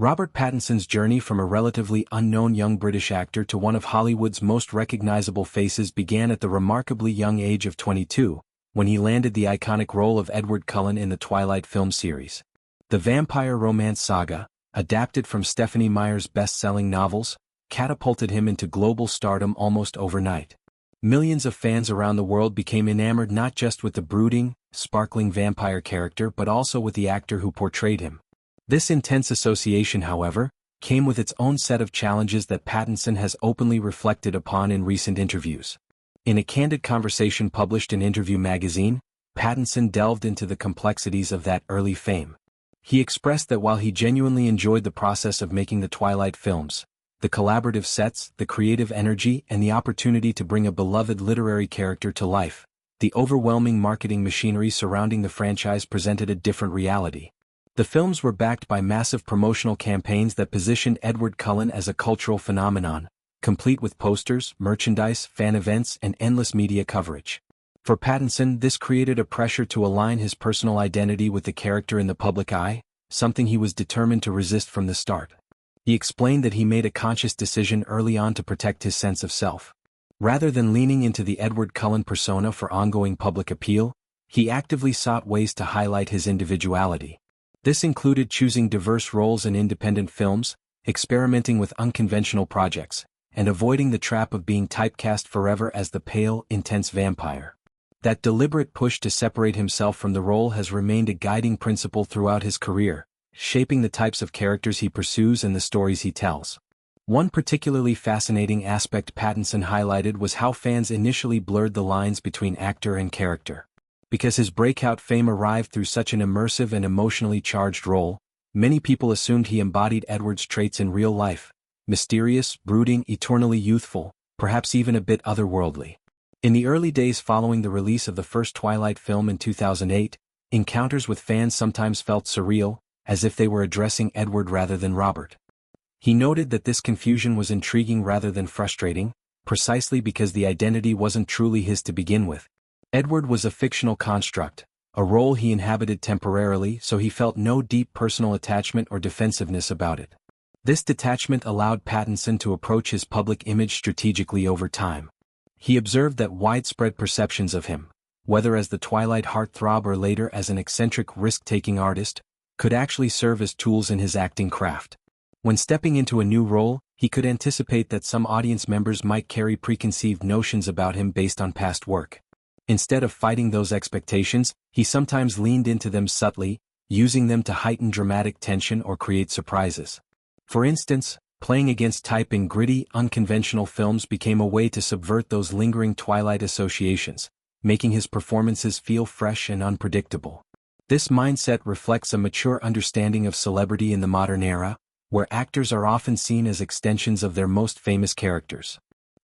Robert Pattinson's journey from a relatively unknown young British actor to one of Hollywood's most recognizable faces began at the remarkably young age of 22, when he landed the iconic role of Edward Cullen in the Twilight film series. The vampire romance saga, adapted from Stephenie Meyer's best-selling novels, catapulted him into global stardom almost overnight. Millions of fans around the world became enamored not just with the brooding, sparkling vampire character but also with the actor who portrayed him. This intense association, however, came with its own set of challenges that Pattinson has openly reflected upon in recent interviews. In a candid conversation published in Interview magazine, Pattinson delved into the complexities of that early fame. He expressed that while he genuinely enjoyed the process of making the Twilight films, the collaborative sets, the creative energy, and the opportunity to bring a beloved literary character to life, the overwhelming marketing machinery surrounding the franchise presented a different reality. The films were backed by massive promotional campaigns that positioned Edward Cullen as a cultural phenomenon, complete with posters, merchandise, fan events, and endless media coverage. For Pattinson, this created a pressure to align his personal identity with the character in the public eye, something he was determined to resist from the start. He explained that he made a conscious decision early on to protect his sense of self. Rather than leaning into the Edward Cullen persona for ongoing public appeal, he actively sought ways to highlight his individuality. This included choosing diverse roles in independent films, experimenting with unconventional projects, and avoiding the trap of being typecast forever as the pale, intense vampire. That deliberate push to separate himself from the role has remained a guiding principle throughout his career, shaping the types of characters he pursues and the stories he tells. One particularly fascinating aspect Pattinson highlighted was how fans initially blurred the lines between actor and character. Because his breakout fame arrived through such an immersive and emotionally charged role, many people assumed he embodied Edward's traits in real life: mysterious, brooding, eternally youthful, perhaps even a bit otherworldly. In the early days following the release of the first Twilight film in 2008, encounters with fans sometimes felt surreal, as if they were addressing Edward rather than Robert. He noted that this confusion was intriguing rather than frustrating, precisely because the identity wasn't truly his to begin with. Edward was a fictional construct, a role he inhabited temporarily, so he felt no deep personal attachment or defensiveness about it. This detachment allowed Pattinson to approach his public image strategically over time. He observed that widespread perceptions of him, whether as the Twilight heartthrob or later as an eccentric risk-taking artist, could actually serve as tools in his acting craft. When stepping into a new role, he could anticipate that some audience members might carry preconceived notions about him based on past work. Instead of fighting those expectations, he sometimes leaned into them subtly, using them to heighten dramatic tension or create surprises. For instance, playing against type in gritty, unconventional films became a way to subvert those lingering Twilight associations, making his performances feel fresh and unpredictable. This mindset reflects a mature understanding of celebrity in the modern era, where actors are often seen as extensions of their most famous characters.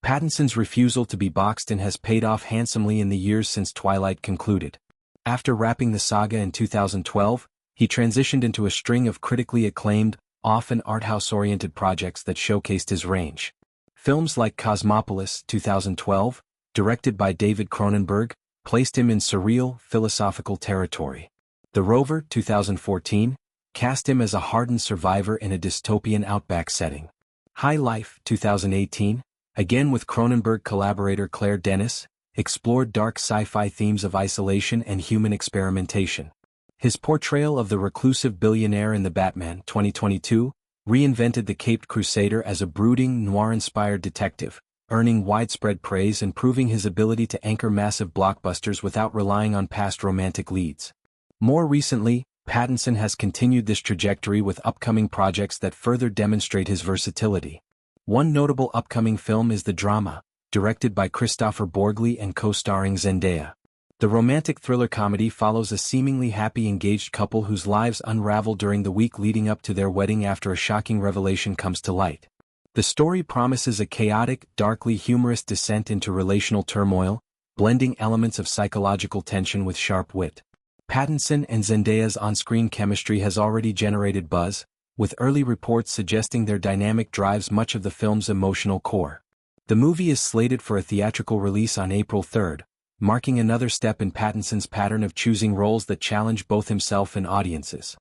Pattinson's refusal to be boxed in has paid off handsomely in the years since Twilight concluded. After wrapping the saga in 2012, he transitioned into a string of critically acclaimed, often art-house-oriented projects that showcased his range. Films like Cosmopolis 2012, directed by David Cronenberg, placed him in surreal, philosophical territory. The Rover 2014 cast him as a hardened survivor in a dystopian outback setting. High Life 2018, again with Cronenberg collaborator Claire Denis, explored dark sci-fi themes of isolation and human experimentation. His portrayal of the reclusive billionaire in The Batman 2022 reinvented the Caped Crusader as a brooding, noir-inspired detective, earning widespread praise and proving his ability to anchor massive blockbusters without relying on past romantic leads. More recently, Pattinson has continued this trajectory with upcoming projects that further demonstrate his versatility. One notable upcoming film is The Drama, directed by Kristoffer Borgli and co-starring Zendaya. The romantic thriller comedy follows a seemingly happy engaged couple whose lives unravel during the week leading up to their wedding after a shocking revelation comes to light. The story promises a chaotic, darkly humorous descent into relational turmoil, blending elements of psychological tension with sharp wit. Pattinson and Zendaya's on-screen chemistry has already generated buzz, with early reports suggesting their dynamic drives much of the film's emotional core. The movie is slated for a theatrical release on April 3rd, marking another step in Pattinson's pattern of choosing roles that challenge both himself and audiences.